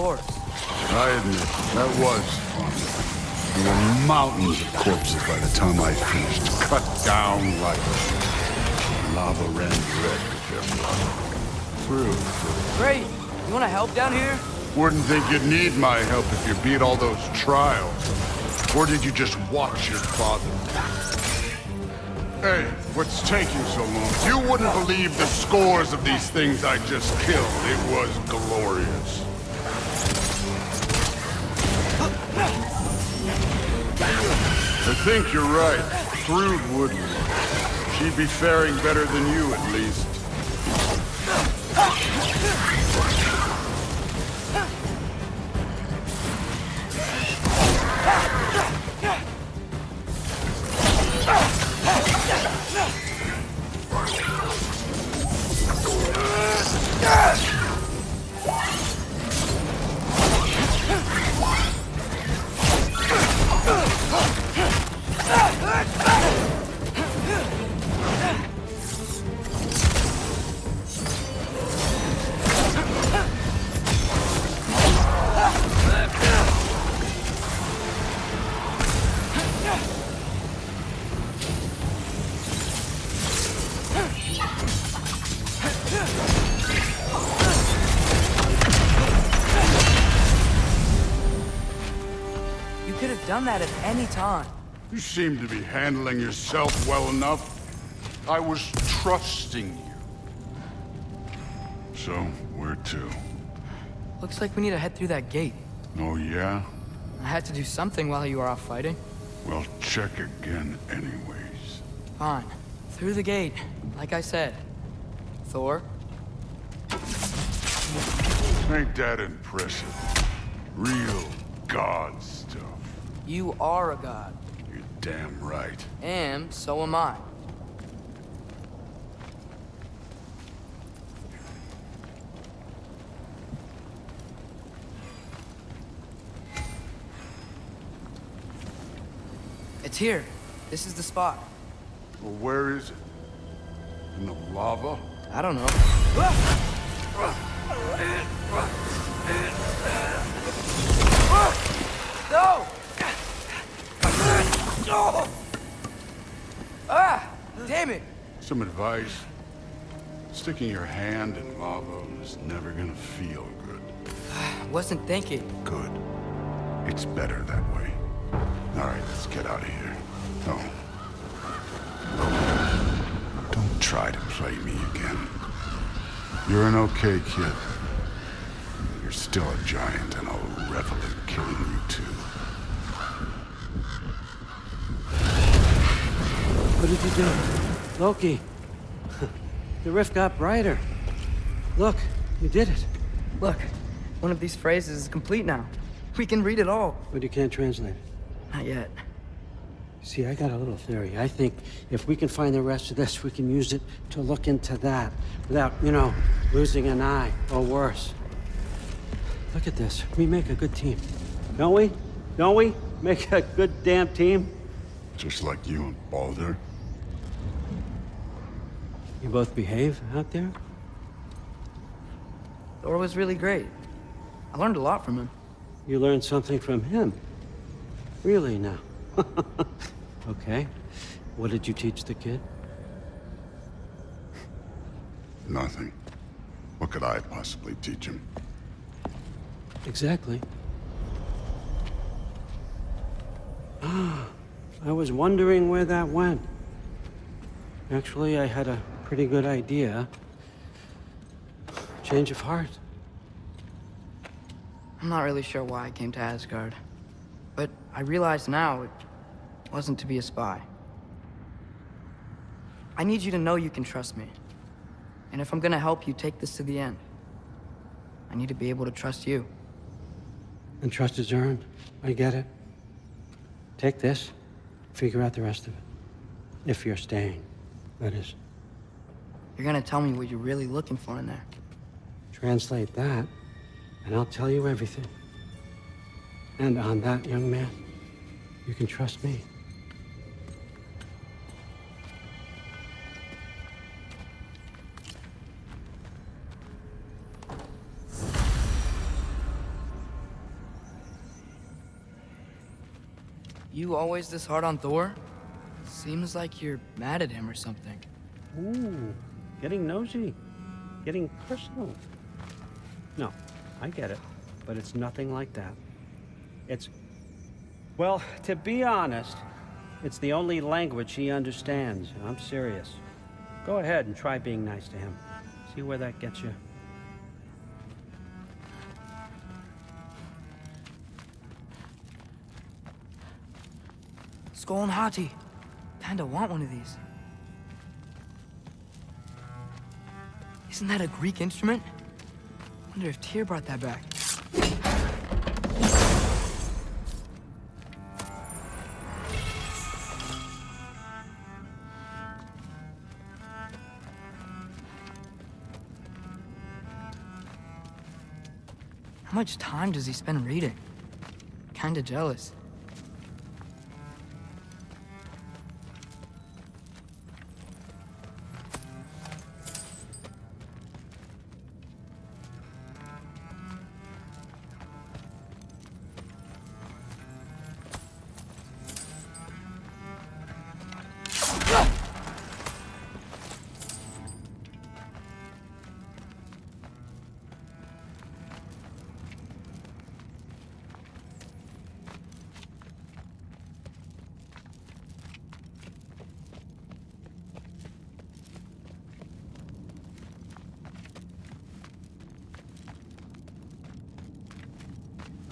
course. I admit, that was fun. There were mountains of corpses by the time I finished, cut down like lava ran red with their blood. True. Great. You want to help down here? Wouldn't think you'd need my help if you beat all those trials. Or did you just watch your father? Hey, what's taking so long? You wouldn't believe the scores of these things I just killed. It was glorious. I think you're right. Thrud wouldn't. She'd be faring better than you, at least. Done that at any time. You seem to be handling yourself well enough. I was trusting you. So, where to? Looks like we need to head through that gate. Oh, yeah? I had to do something while you were off fighting. Well, check again anyways. Fine. Through the gate, like I said. Thor? Ain't that impressive? Real god stuff. You are a god. You're damn right. And so am I. It's here. This is the spot. Well, where is it? In the lava? I don't know. No! Ah! Damn it! Some advice. Sticking your hand in lava is never gonna feel good. Wasn't thinking. Good. It's better that way. All right, let's get out of here. No. Don't try to play me again. You're an okay kid. You're still a giant, and I'll revel in killing you too. What did you do? Loki. The rift got brighter. Look, you did it. Look, one of these phrases is complete now. We can read it all. But you can't translate it. Not yet. See, I got a little theory. I think if we can find the rest of this, we can use it to look into that without, losing an eye or worse. Look at this. We make a good team. Don't we? Don't we? Make a good damn team? Just like you and Baldur. You both behave out there? Thor was really great. I learned a lot from him. You learned something from him? Really now? Okay. What did you teach the kid? Nothing. What could I possibly teach him? Exactly. I was wondering where that went. Actually, I had a pretty good idea. Change of heart. I'm not really sure why I came to Asgard. But I realize now it wasn't to be a spy. I need you to know you can trust me. And if I'm gonna help you take this to the end, I need to be able to trust you. And trust is earned. I get it. Take this, figure out the rest of it. If you're staying, that is. You're gonna tell me what you're really looking for in there. Translate that, and I'll tell you everything. And on that, young man, you can trust me. You always this hard on Thor? Seems like you're mad at him or something. Ooh, getting nosy. Getting personal. No, I get it. But it's nothing like that. It's... Well, to be honest, it's the only language he understands. I'm serious. Go ahead and try being nice to him. See where that gets you. Skull and Hati. Kinda want one of these. Isn't that a Greek instrument? Wonder if Tyr brought that back. How much time does he spend reading? Kinda jealous.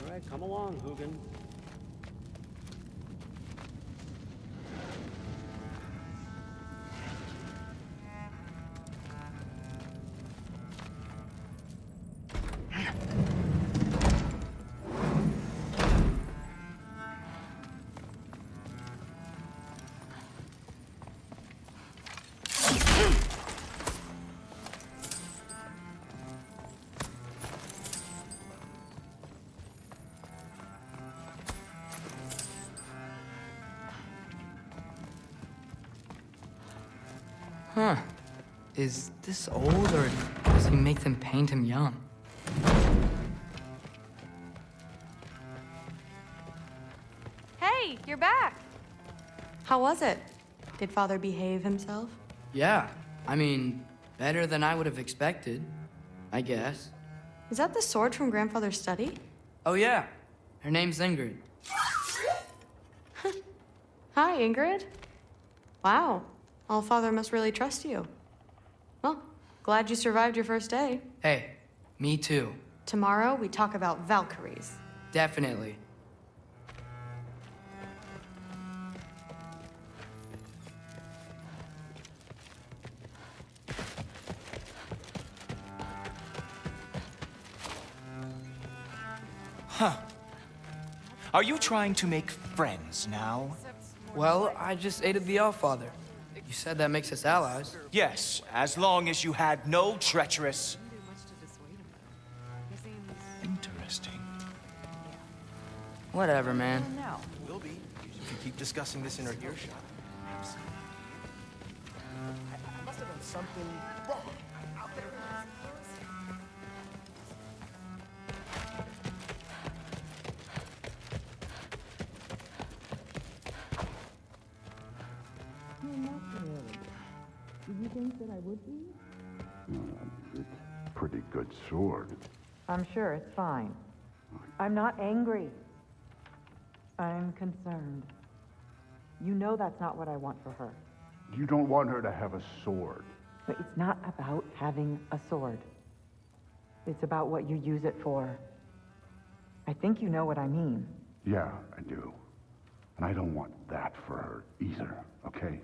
All right, come along, Hugin. Huh. Is this old, or does he make them paint him young? Hey, you're back! How was it? Did Father behave himself? Yeah. I mean, better than I would have expected, I guess. Is that the sword from Grandfather's study? Oh yeah. Her name's Ingrid. Hi, Ingrid. Wow. Allfather must really trust you. Well, glad you survived your first day. Hey, me too. Tomorrow, we talk about Valkyries. Definitely. Huh. Are you trying to make friends now? Well, I just aided the Allfather. You said that makes us allies. Yes, as long as you had no treacherous... Interesting. Whatever, man. Will be if you keep discussing this in our earshot. I must have done something wrong out there. It's a pretty good sword. I'm sure it's fine. I'm not angry. I'm concerned. You know that's not what I want for her. You don't want her to have a sword. But it's not about having a sword. It's about what you use it for. I think you know what I mean. Yeah, I do. And I don't want that for her either, okay?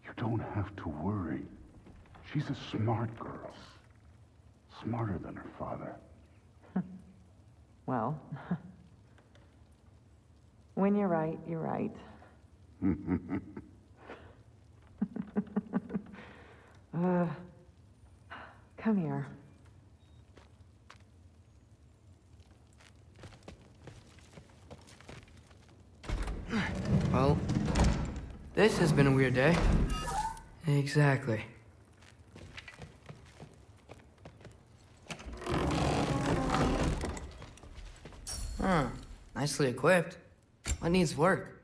You don't have to worry. She's a smart girl. Smarter than her father. Well, when you're right, you're right. Come here. Well, this has been a weird day. Exactly. Huh. Nicely equipped. What needs work?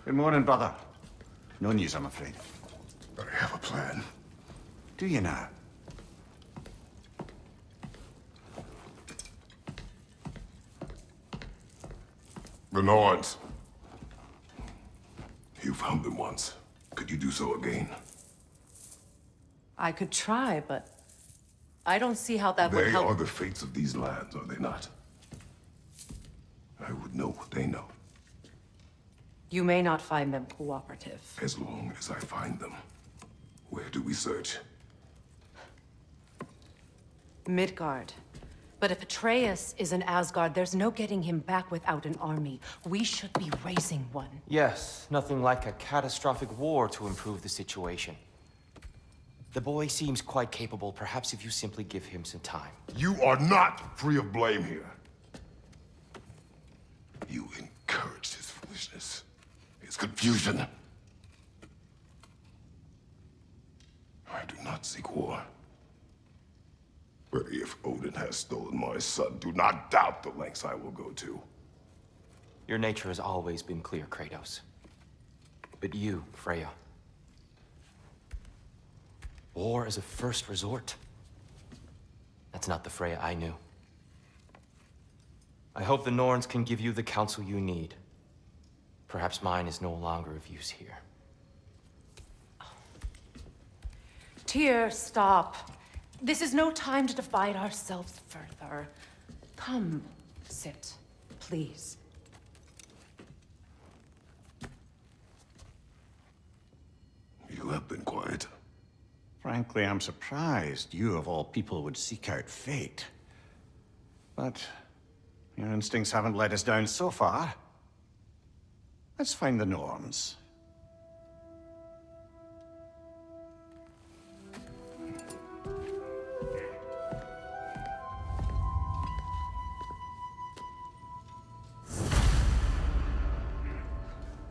Good morning, brother. No news, I'm afraid. I have a plan. Do you now? The Norns. You found them once. Could you do so again? I could try, but I don't see how that would They help. are the fates of these lands, are they not? I would know what they know, You may not find them cooperative. as long as I find them. Where do we search? Midgard. But if Atreus is in Asgard, there's no getting him back without an army. We should be raising one. Yes, nothing like a catastrophic war to improve the situation. The boy seems quite capable. Perhaps if you simply give him some time. You are not free of blame here. You encouraged his foolishness, his confusion. I do not seek war. But if Odin has stolen my son, do not doubt the lengths I will go to. Your nature has always been clear, Kratos. But you, Freya. War is a first resort. That's not the Freya I knew. I hope the Norns can give you the counsel you need. Perhaps mine is no longer of use here. Tyr, stop. This is no time to divide ourselves further. Come, sit, please. You have been quiet. Frankly, I'm surprised you, of all people, would seek out fate. But your instincts haven't let us down so far. Let's find the Norns.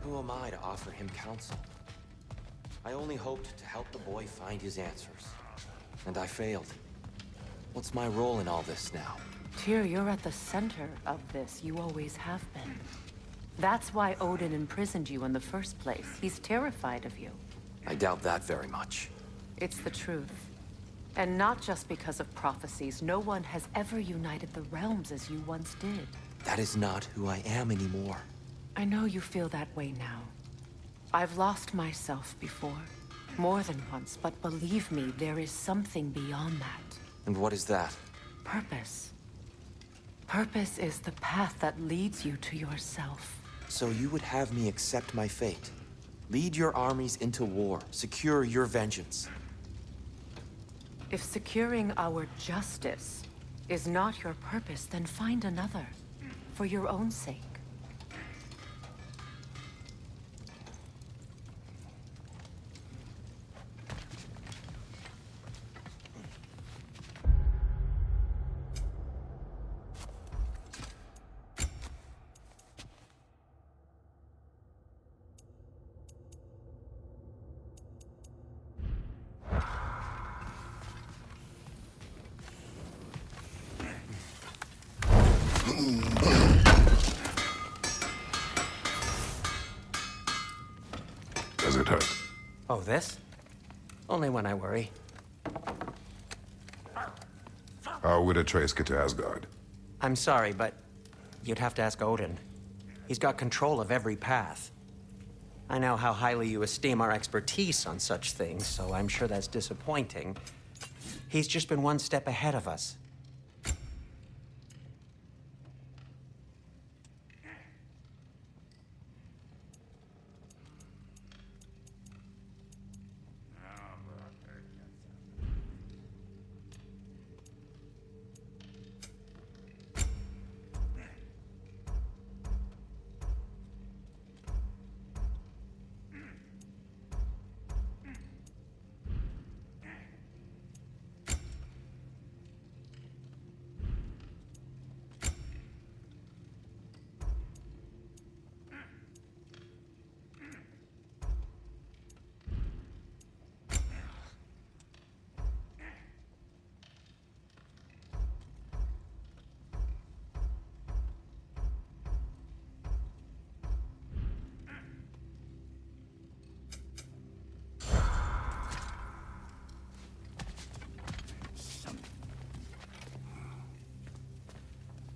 Who am I to offer him counsel? I only hoped to help the boy find his answers. And I failed. What's my role in all this now? Tyr, you're at the center of this. You always have been. That's why Odin imprisoned you in the first place. He's terrified of you. I doubt that very much. It's the truth. And not just because of prophecies. No one has ever united the realms as you once did. That is not who I am anymore. I know you feel that way now. I've lost myself before. More than once, but believe me, there is something beyond that. And what is that? Purpose. Purpose is the path that leads you to yourself. So you would have me accept my fate? Lead your armies into war, secure your vengeance. If securing our justice is not your purpose, then find another. For your own sake. Does it hurt? Oh, this? Only when I worry. How would Atreus get to Asgard? I'm sorry, but you'd have to ask Odin. He's got control of every path. I know how highly you esteem our expertise on such things, so I'm sure that's disappointing. He's just been one step ahead of us.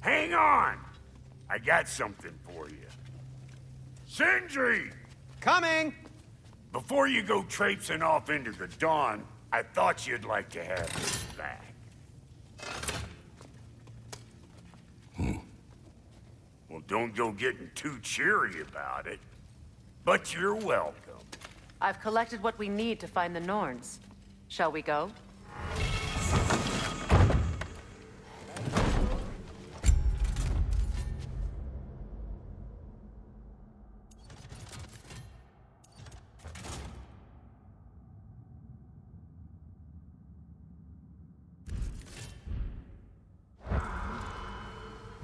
Hang on! I got something for you. Sindri! Coming! Before you go traipsing off into the dawn, I thought you'd like to have this back. Well, don't go getting too cheery about it. But you're welcome. I've collected what we need to find the Norns. Shall we go?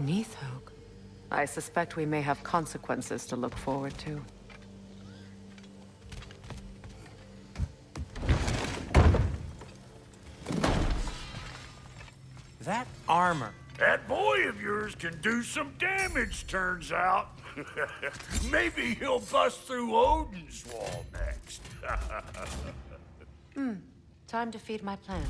Neathog. I suspect we may have consequences to look forward to. That armor. That boy of yours can do some damage, turns out. Maybe he'll bust through Odin's wall next. Time to feed my plans.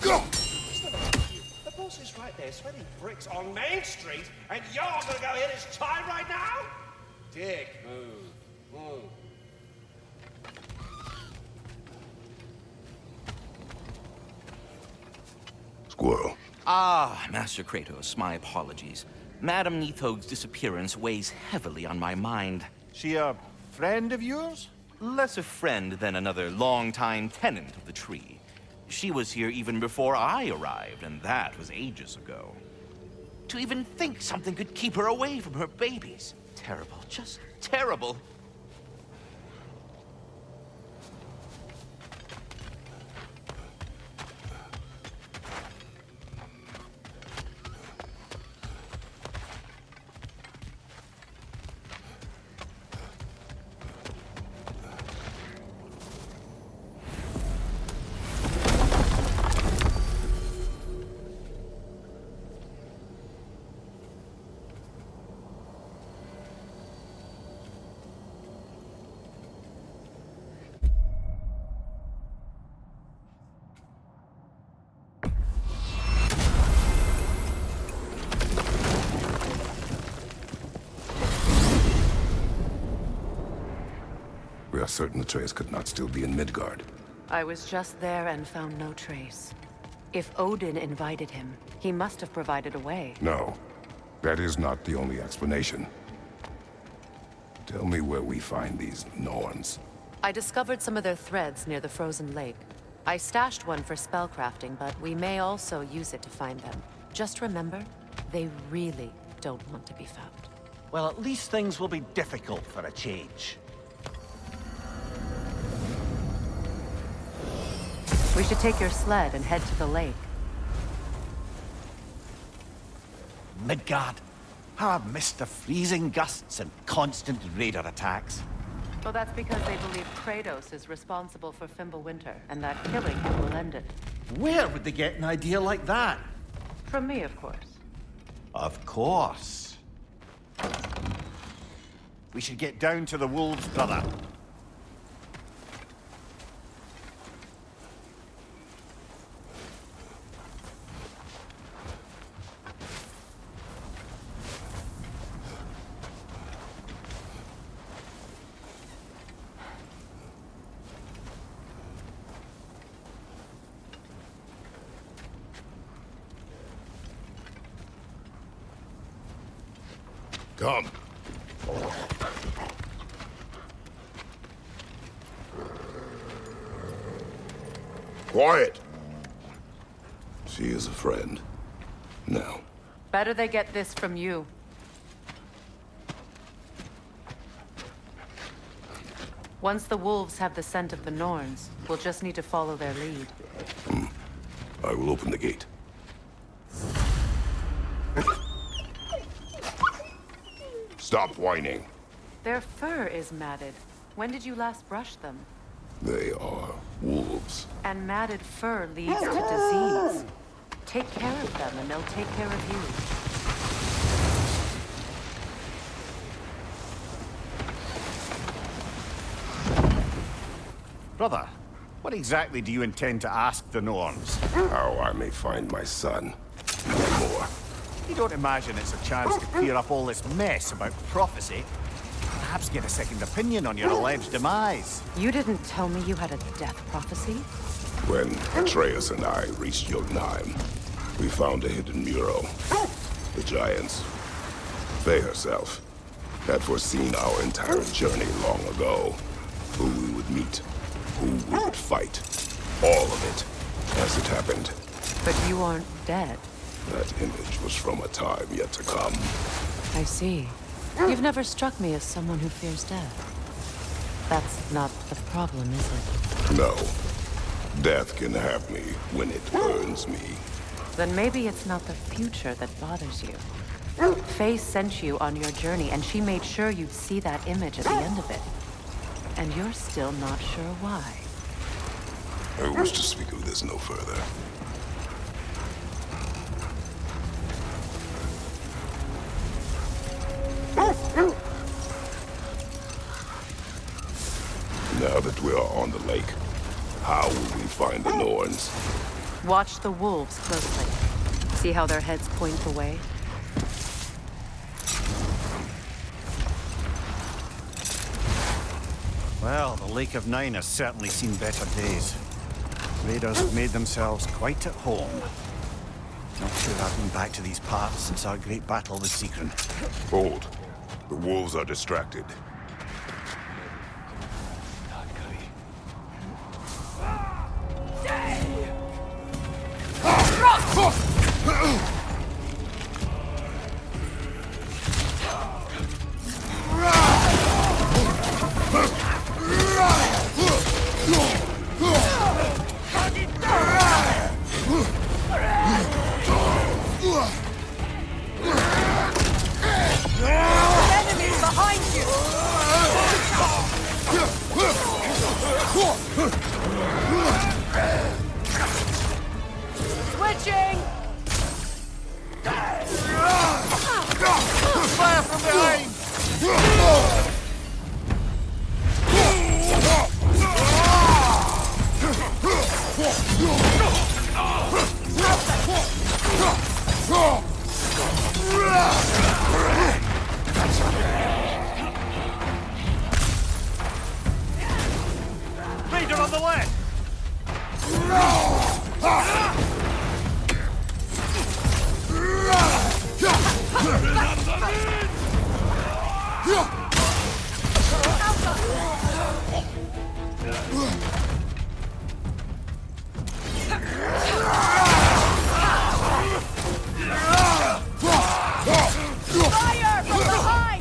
The boss is right there, sweating bricks on Main Street, and you're gonna go hit his time right now? Dick, move. Squirrel. Ah, Master Kratos, my apologies. Madame Nithog's disappearance weighs heavily on my mind. She a friend of yours? Less a friend than another longtime tenant of the tree. She was here even before I arrived, and that was ages ago. To even think something could keep her away from her babies. Terrible, just terrible. We are certain Atreus could not still be in Midgard. I was just there and found no trace. If Odin invited him, he must have provided a way. No, that is not the only explanation. Tell me where we find these Norns. I discovered some of their threads near the frozen lake. I stashed one for spellcrafting, but we may also use it to find them. Just remember, they really don't want to be found. Well, at least things will be difficult for a change. We should take your sled and head to the lake. Midgard. How I've missed the freezing gusts and constant raider attacks. Well, that's because they believe Kratos is responsible for Fimbulwinter, and that killing him will end it. Where would they get an idea like that? From me, of course. Of course. We should get down to the wolves, brother. Come. Quiet. She is a friend. Now. Better they get this from you. Once the wolves have the scent of the Norns, we'll just need to follow their lead. I will open the gate. Stop whining. Their fur is matted. When did you last brush them? They are wolves. And matted fur leads to disease. Take care of them and they'll take care of you. Brother, what exactly do you intend to ask the Norns? How I may find my son. No more. You don't imagine it's a chance to clear up all this mess about prophecy? Perhaps get a second opinion on your alleged demise. You didn't tell me you had a death prophecy? When Atreus and I reached Jotunheim, we found a hidden mural. The giants, Faye herself, had foreseen our entire journey long ago. Who we would meet, who we would fight. All of it, as it happened. But you aren't dead. That image was from a time yet to come. I see. You've never struck me as someone who fears death. That's not the problem, is it? No. Death can have me when it earns me. Then maybe it's not the future that bothers you. Faye sent you on your journey, and she made sure you'd see that image at the end of it. And you're still not sure why. I wish to speak of this no further. Now that we are on the lake, how will we find the Norns? Watch the wolves closely. See how their heads point the way? Well, the Lake of Nine has certainly seen better days. Raiders have made themselves quite at home. Not sure I've been back to these parts since our great battle with Sigrun. Hold. The wolves are distracted. Leader on the left! Fire from behind!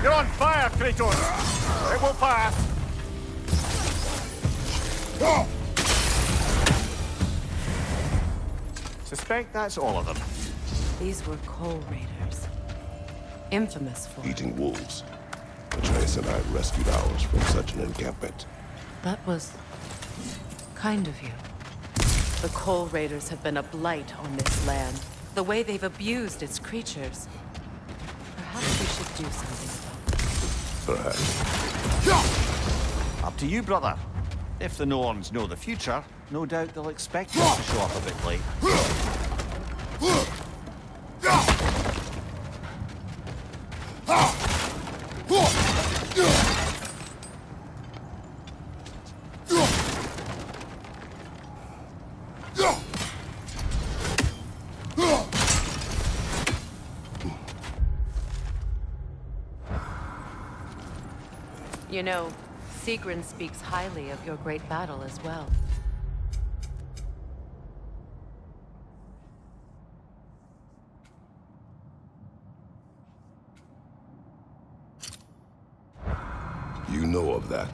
You're on fire, Kratos! It will pass! Suspect that's all of them. These were coal raiders. Infamous for Eating wolves. Atreus and I rescued ours from such an encampment. That was kind of you. The coal raiders have been a blight on this land. The way they've abused its creatures. Perhaps we should do something about it. Perhaps. Up to you, brother. If the Norns know the future, no doubt they'll expect us to show up a bit late. You know, Sigrun speaks highly of your great battle as well. You know of that?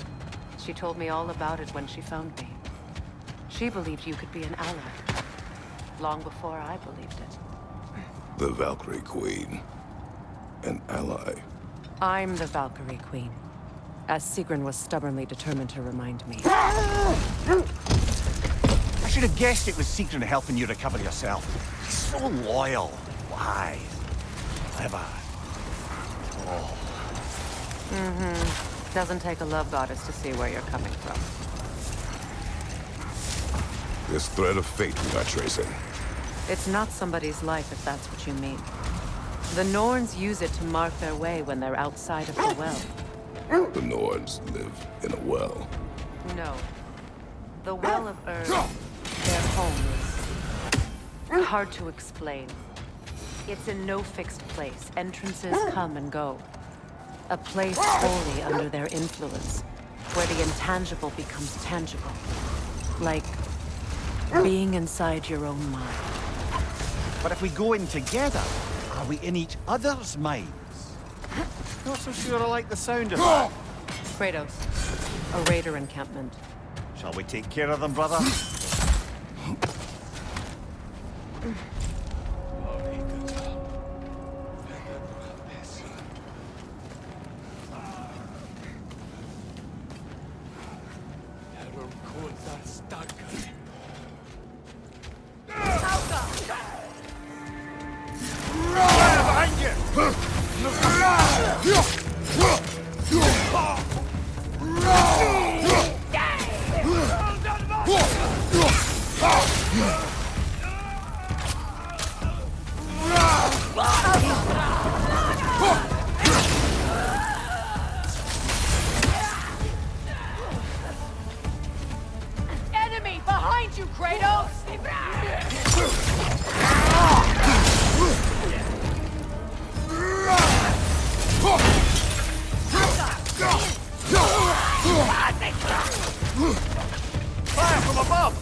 She told me all about it when she found me. She believed you could be an ally. Long before I believed it. The Valkyrie Queen. An ally. I'm the Valkyrie Queen. As Sigrun was stubbornly determined to remind me. I should have guessed it was Sigrun helping you recover yourself. So loyal, wise, clever. Oh. Mm-hmm. Doesn't take a love goddess to see where you're coming from. This thread of fate we are tracing. It's not somebody's life, if that's what you mean. The Norns use it to mark their way when they're outside of the well. The Norns live in a well. No. The Well of Earth, their home, is hard to explain. It's in no fixed place. Entrances come and go. A place wholly under their influence, where the intangible becomes tangible. Like being inside your own mind. But if we go in together, are we in each other's minds? Not so sure I like the sound of that. Kratos, a raider encampment. Shall we take care of them, brother? you, Kratos! Fire from above!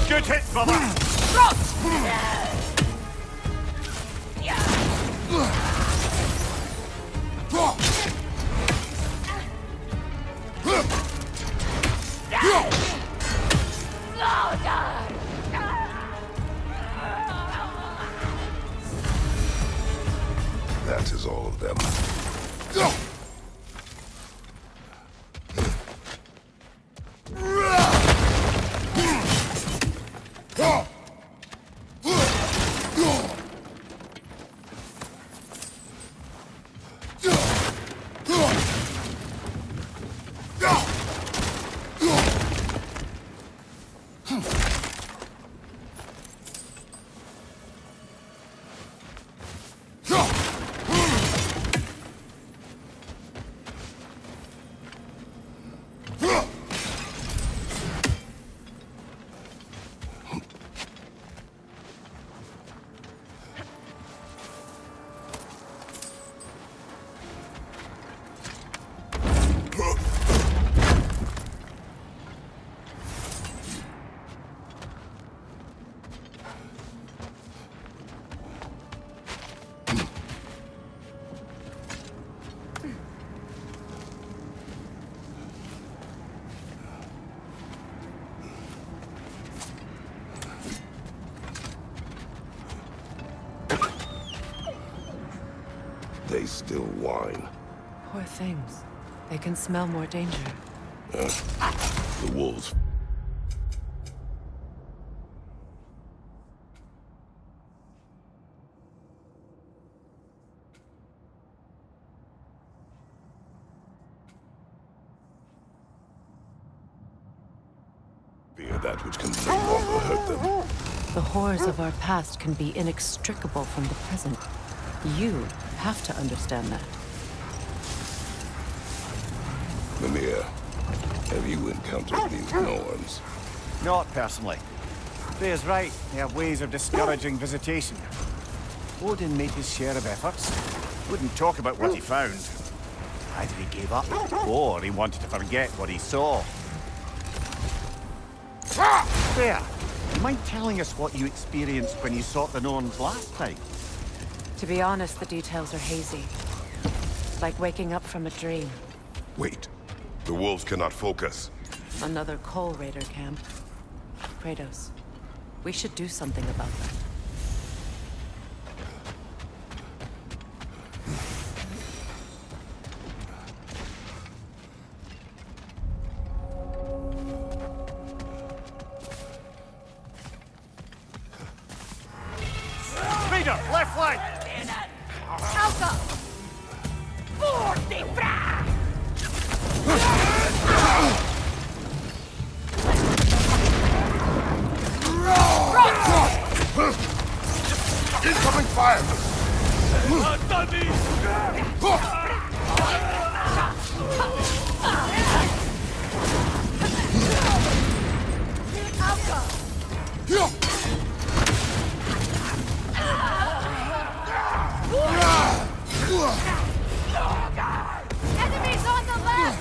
Good hit, brother! That is all of them. They still whine. Poor things. They can smell more danger. The wolves. Fear that which can no longer hurt them. The horrors of our past can be inextricable from the present. You have to understand that. Mimir, have you encountered these Norns? Not personally. Freya's right. They have ways of discouraging visitation. Odin made his share of efforts. Wouldn't talk about what he found. Either he gave up, or he wanted to forget what he saw. Freya, mind telling us what you experienced when you sought the Norns last time? To be honest, the details are hazy. Like waking up from a dream. Wait. The wolves cannot focus. Another Coal Raider camp. Kratos, we should do something about that. Raider, left flank! Alka! Forte fra! Incoming fire! Enemies on the left!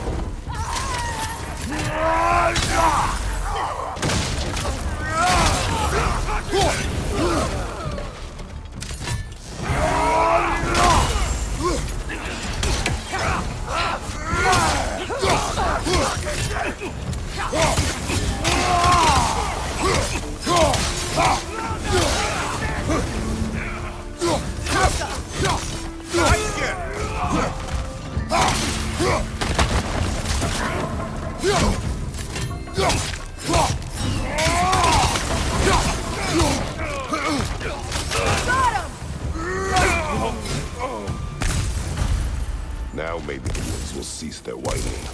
Now maybe the wolves will cease their whining.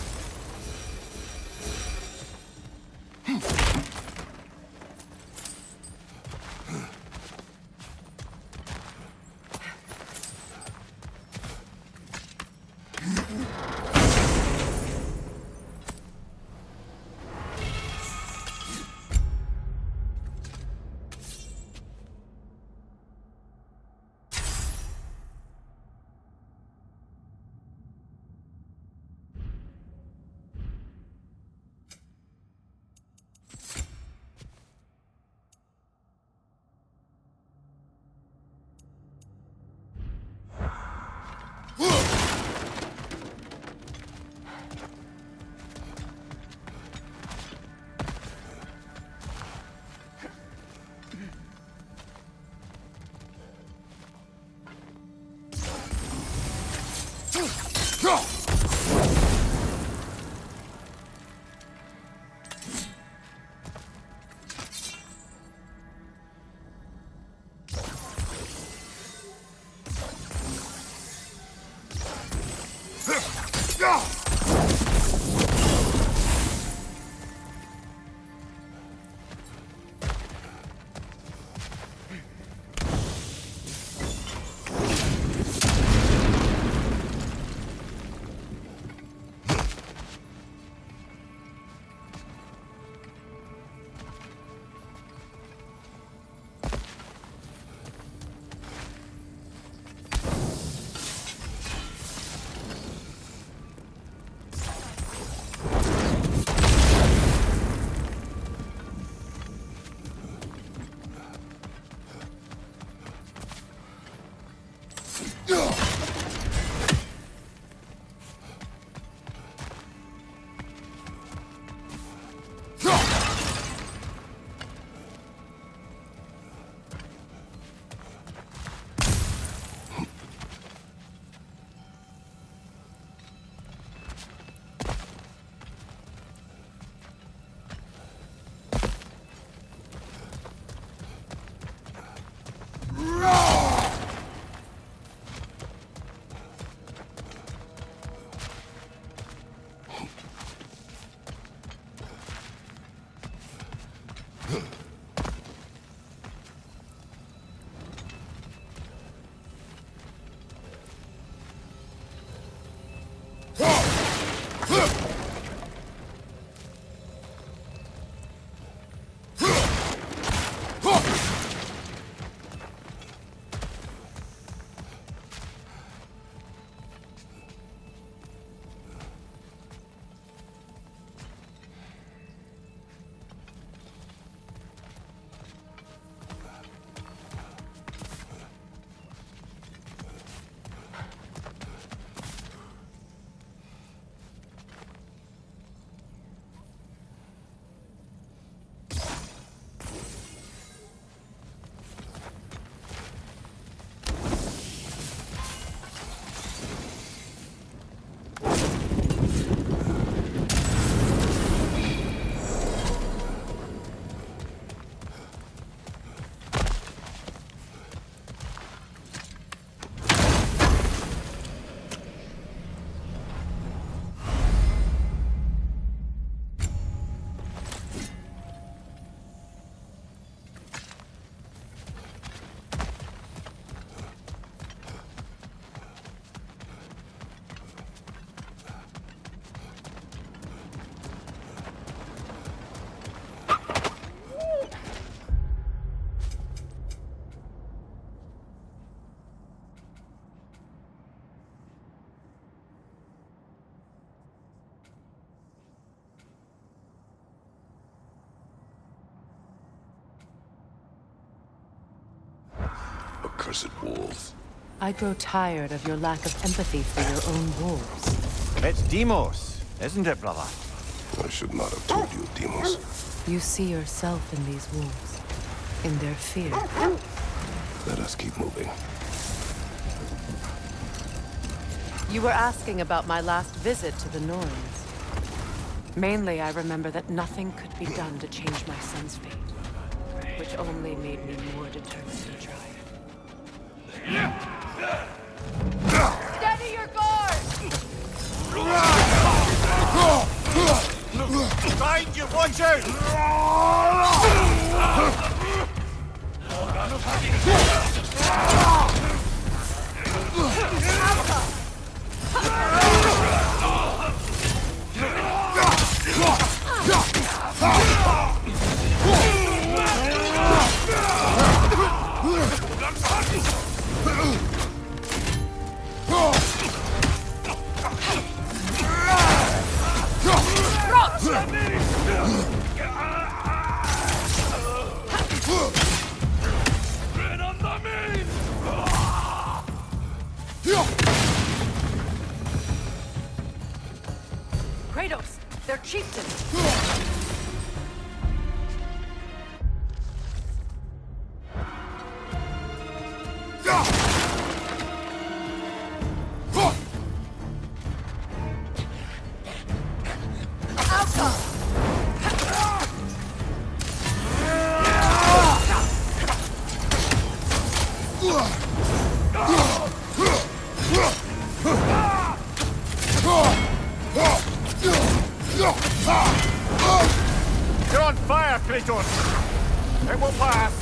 Accursed wolves. I grow tired of your lack of empathy for your own wolves. It's Demos, isn't it, brother? I should not have told you, Demos. You see yourself in these wolves, in their fear. Let us keep moving. You were asking about my last visit to the Norns. Mainly, I remember that nothing could be done to change my son's fate, which only made me more determined to try. Steady your guard! Find you, watch out! Kratos, their chieftain! Kratos! It will pass!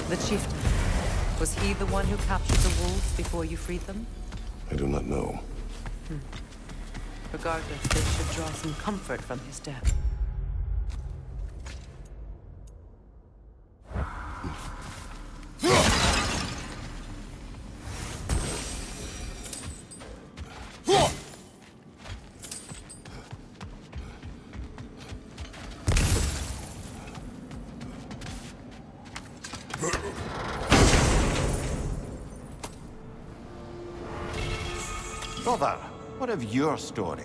The chieftain. Was he the one who captured the wolves before you freed them? I do not know. Regardless, they should draw some comfort from his death. Brother, what of your story?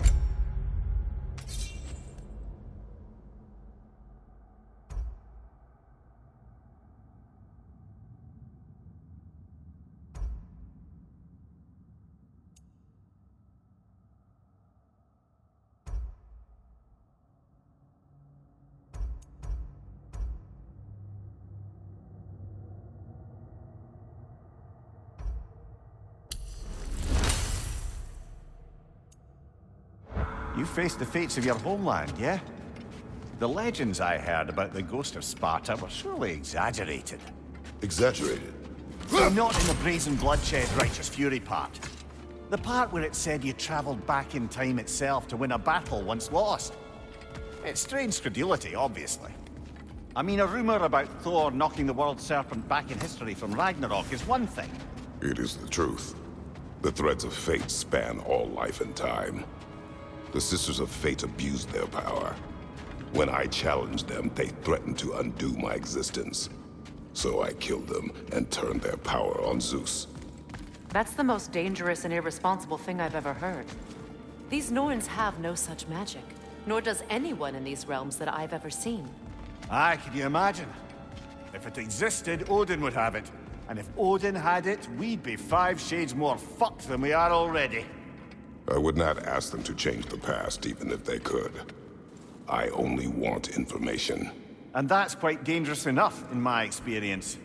You faced the fates of your homeland, yeah? The legends I heard about the ghost of Sparta were surely exaggerated. Exaggerated? Well, not in the brazen bloodshed righteous fury part. The part where it said you traveled back in time itself to win a battle once lost. It's strange credulity, obviously. I mean, a rumor about Thor knocking the world serpent back in history from Ragnarok is one thing. It is the truth. The threads of fate span all life and time. The Sisters of Fate abused their power. When I challenged them, they threatened to undo my existence. So I killed them and turned their power on Zeus. That's the most dangerous and irresponsible thing I've ever heard. These Norns have no such magic, nor does anyone in these realms that I've ever seen. Aye, can you imagine? If it existed, Odin would have it. And if Odin had it, we'd be 5 shades more fucked than we are already. I would not ask them to change the past, even if they could. I only want information. And that's quite dangerous enough, in my experience.